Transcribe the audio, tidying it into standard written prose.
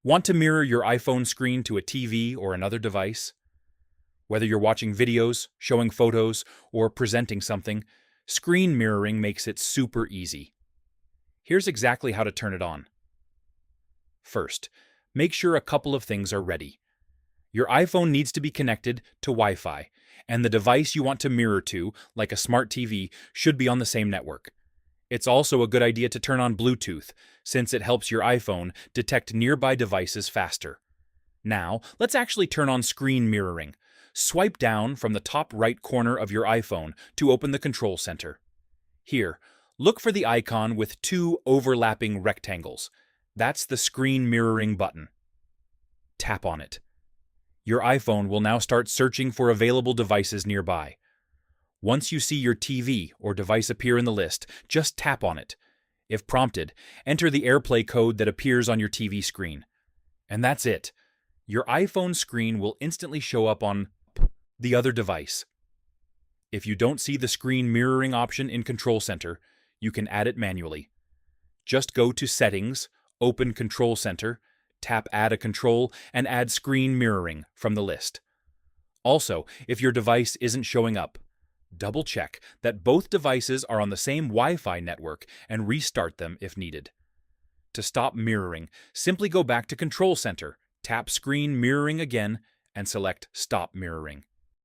Want to mirror your iPhone screen to a TV or another device? Whether you're watching videos, showing photos, or presenting something, screen mirroring makes it super easy. Here's exactly how to turn it on. First, make sure a couple of things are ready. Your iPhone needs to be connected to Wi-Fi, and the device you want to mirror to, like a smart TV, should be on the same network. It's also a good idea to turn on Bluetooth, since it helps your iPhone detect nearby devices faster. Now, let's actually turn on screen mirroring. Swipe down from the top right corner of your iPhone to open the control center. Here, look for the icon with two overlapping rectangles. That's the screen mirroring button. Tap on it. Your iPhone will now start searching for available devices nearby. Once you see your TV or device appear in the list, just tap on it. If prompted, enter the AirPlay code that appears on your TV screen. And that's it. Your iPhone screen will instantly show up on the other device. If you don't see the screen mirroring option in Control Center, you can add it manually. Just go to Settings, open Control Center, tap Add a Control, and add Screen Mirroring from the list. Also, if your device isn't showing up, double-check that both devices are on the same Wi-Fi network and restart them if needed. To stop mirroring, simply go back to Control Center, tap Screen Mirroring again, and select Stop Mirroring.